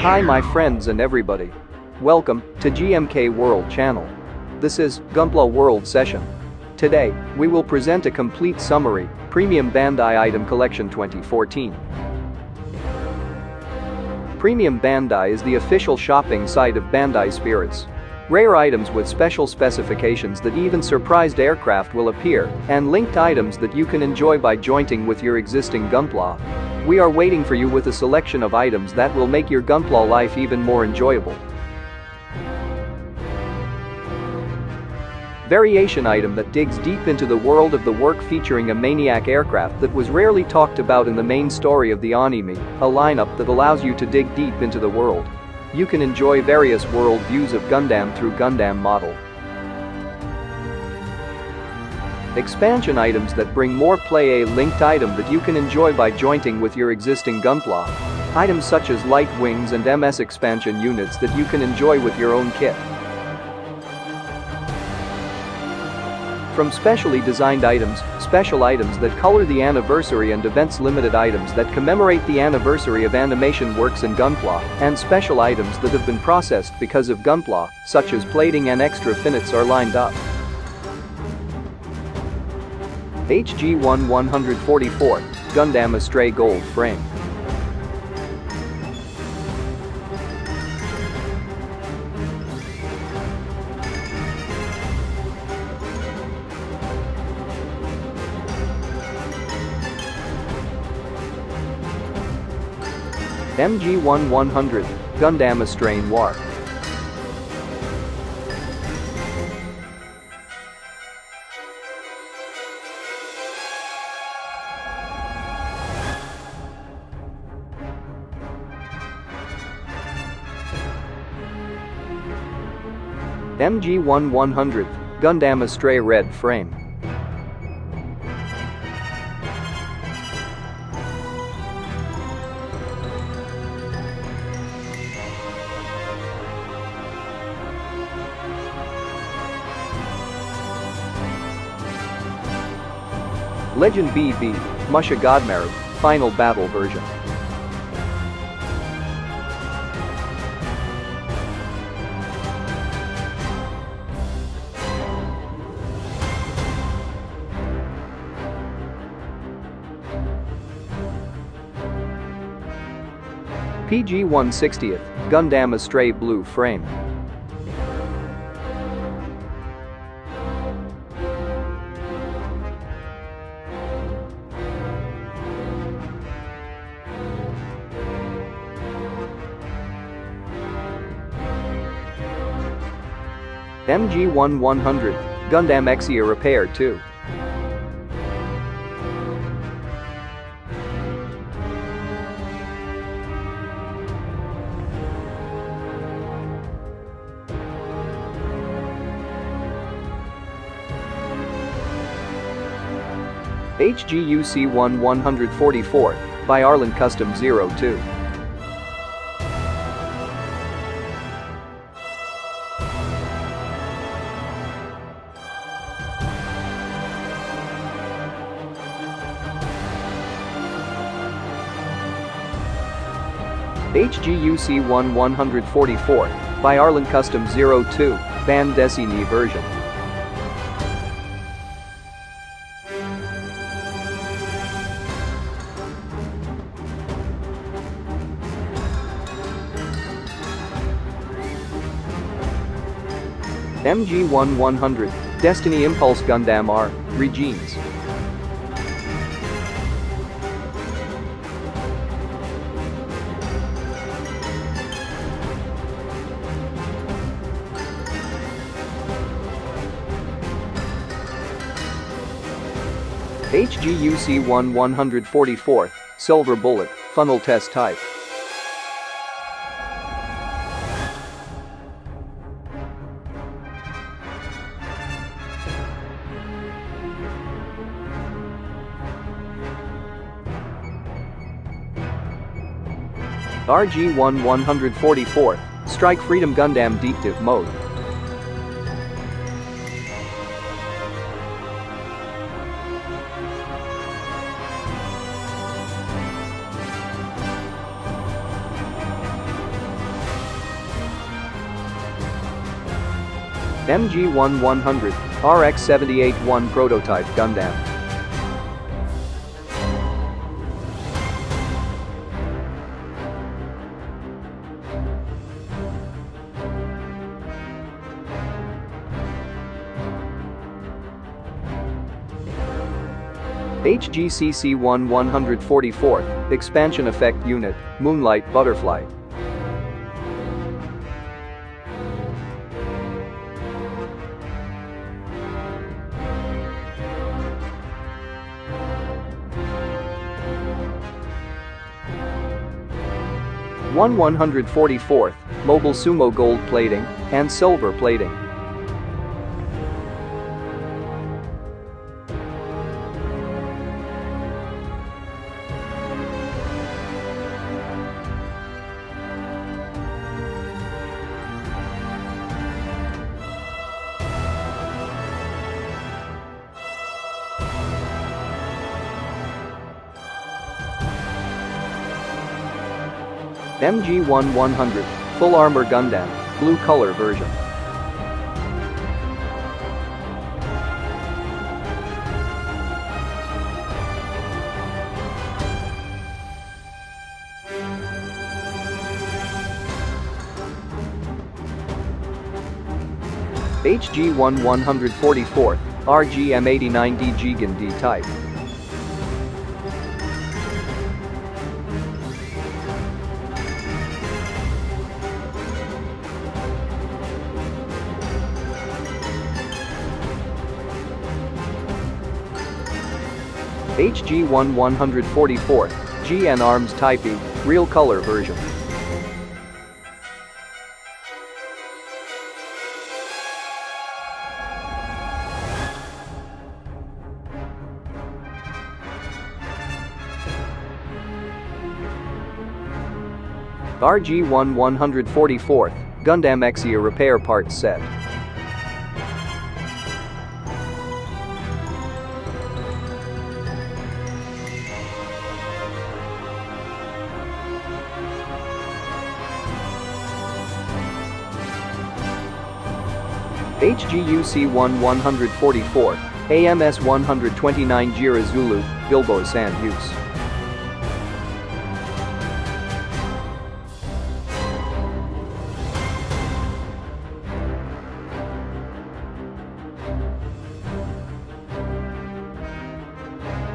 Hi my friends and everybody. Welcome to GMK World channel. This is Gunpla World session. Today, we will present a complete summary, Premium Bandai Item Collection 2014. Premium Bandai is the official shopping site of Bandai Spirits. Rare items with special specifications that even surprised aircraft will appear, and linked items that you can enjoy by jointing with your existing Gunpla. We are waiting for you with a selection of items that will make your Gunpla life even more enjoyable. Variation item that digs deep into the world of the work, featuring a maniac aircraft that was rarely talked about in the main story of the anime, a lineup that allows you to dig deep into the world. You can enjoy various world views of Gundam through Gundam model. Expansion items that bring more play, a linked item that you can enjoy by jointing with your existing Gunpla. Items such as light wings and MS expansion units that you can enjoy with your own kit. From specially designed items, special items that color the anniversary, and events limited items that commemorate the anniversary of animation works in Gunpla, and special items that have been processed because of Gunpla, such as plating and extra finites, are lined up. HG1 144 Gundam Astray Gold Frame. MG1 100 Gundam Astray Noir. MG1 100 Gundam Astray Red Frame. LEGENDBB Musha Godmaru Final Battle Version. PG 160th Gundam Astray Blue Frame. MG1 100 Gundam Exia Repair 2. HGUC 144 BYARLANT Custom 02. HGUC 144 BYARLANT Custom 02 BANDE DESSINEE version. MG1 100 DESTINEE Impulse Gundam R REGENES. HGUC 144 Silver Bullet Funnel Test Type. RG1 144 Strike Freedom Gundam Deeptive Mode. MG-1-100 RX-78-1 Prototype Gundam. HGCC-1 144th Expansion Effect Unit, Moonlight Butterfly. One 144th Mobile Sumo Gold Plating and Silver Plating. MG-1-100 Full Armor Gundam, Blue Color Version. HG-1 144th RGM-89D Gundam type. HG-1 144th GN Arms Type E, Real Color Version. RG-1 144th Gundam Exia Repair Parts Set. HGUC 1 144th AMS 129 Jira Zulu, Bilbo San Use.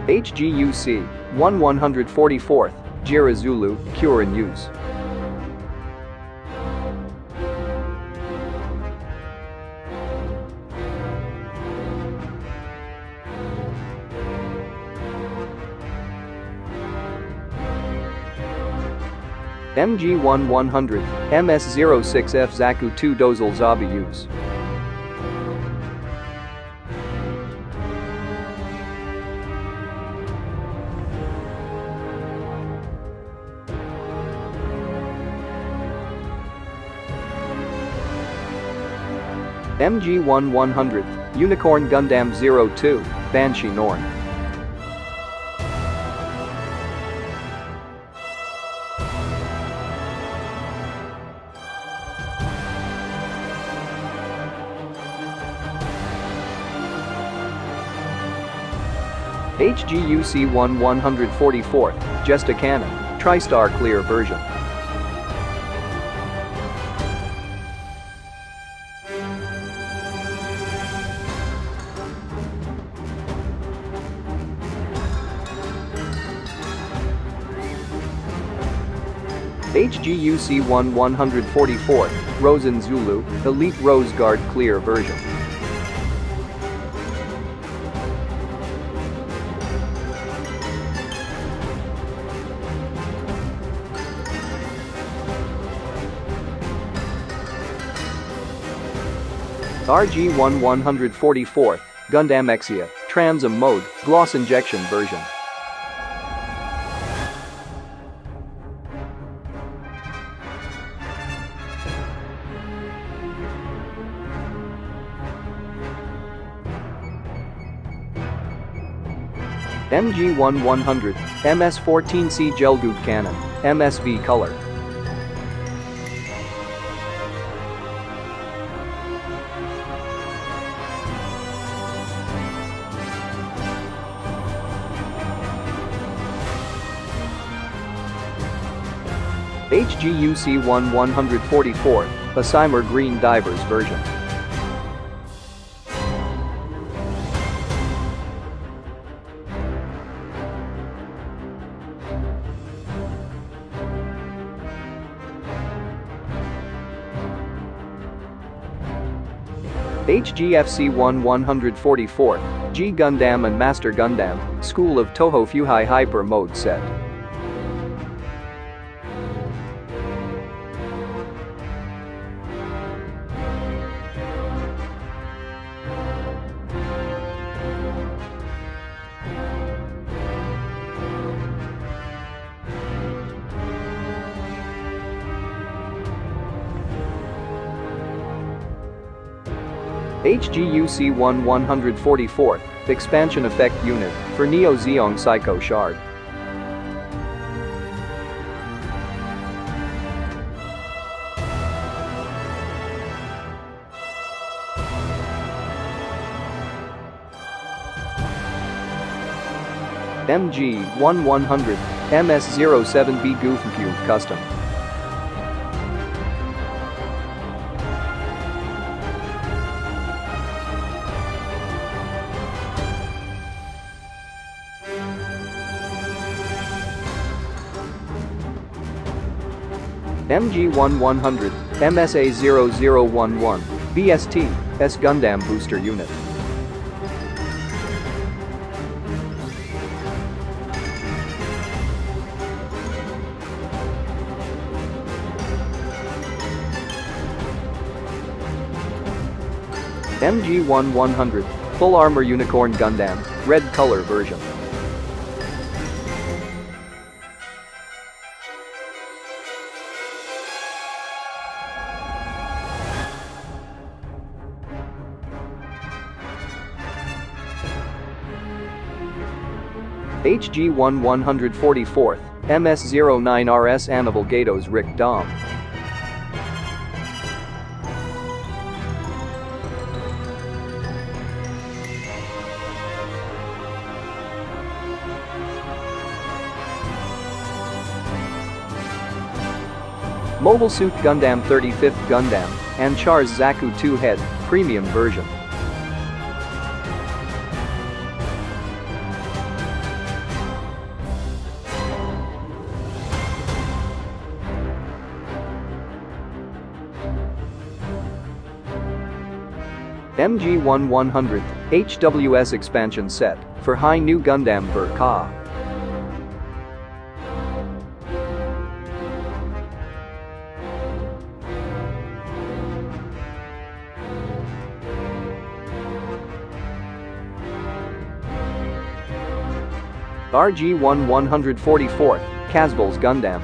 HGUC 1 144th Jira Zulu, Cure and Use. MG-1 100 MS-06F Zaku 2 Dozal Zabi Use. MG-1 100 Unicorn Gundam 02 Banshee Norn. HGUC 1 144th Jesta Cannon, Tri-Star Clear Version. HGUC 1 144th Rosen Zulu, Elite Rose Guard Clear Version. RG-1 144th Gundam Exia, Transom Mode, Gloss Injection Version. MG-1 100 MS-14C Gelgood Cannon, MSV Color. HGUC 144, a Cymer Green Divers version. HGFC 144, G Gundam and Master Gundam, School of Toho Fuhai Hyper Mode set. HGUC 144th, Expansion Effect Unit, for Neo Zeong Psycho Shard. MG-1100, MS-07B Goofcube Custom. MG-1100, MSA-0011, BST, S Gundam Booster Unit. MG-1100, Full Armor Unicorn Gundam, red color version. HG-1 144th, MS-09RS Annabelle Gatos Rick Dom. Mobile Suit Gundam 35th Gundam, and Char's Zaku 2-head, premium version. MG-1 100th, HWS expansion set, for High New Gundam Ver Ka. RG-1 144th, Casbul's Gundam.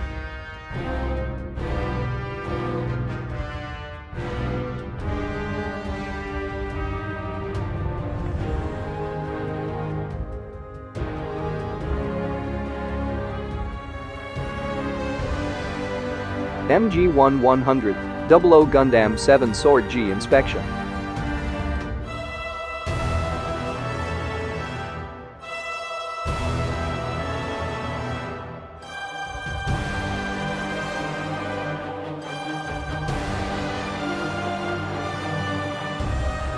MG-1 100th, 00 Gundam 7 Sword G inspection.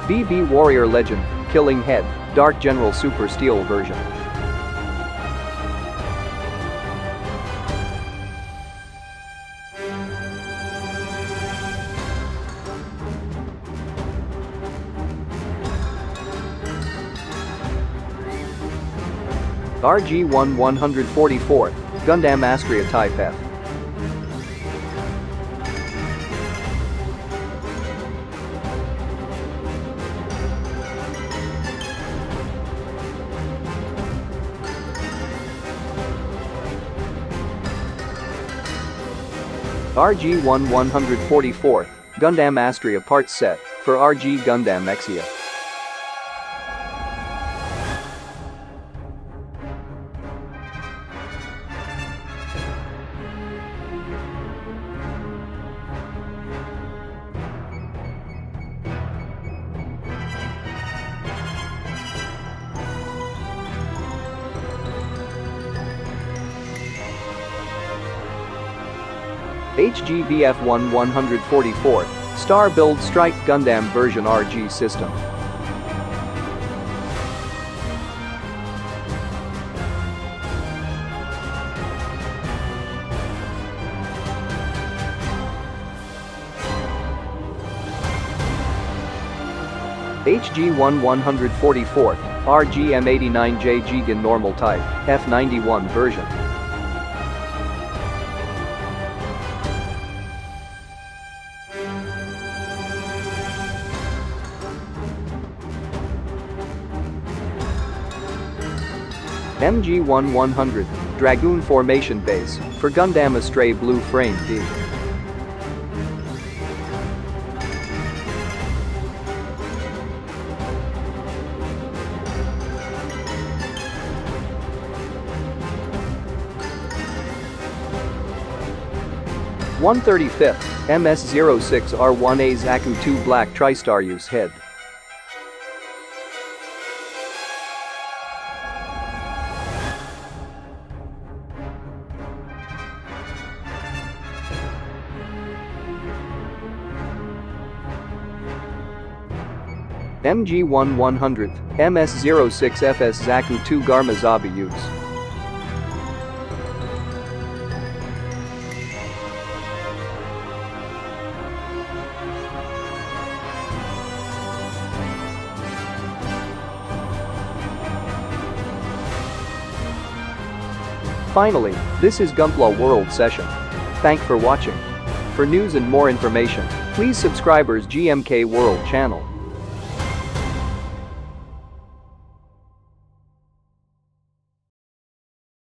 BB Warrior Legend, Killing Head, Dark General Super Steel version. RG-1 144th, Gundam Astray Type F. RG-1 144th, Gundam Astray Parts Set, for RG Gundam Exia. HGBF1 144 Star Build Strike Gundam version RG system. HG1 144 RGM89J Jigen Normal Type F91 version. MG1 100 Dragoon Formation Base for Gundam Astray Blue Frame D. (135th) MS-06R1A Zaku 2 Black Tristar Use Head. MG1 100th MS-06FS Zaku 2 Garma Zabi Use. Finally, this is Gunpla World Session. Thank for watching. For news and more information, please subscribers GMK World channel.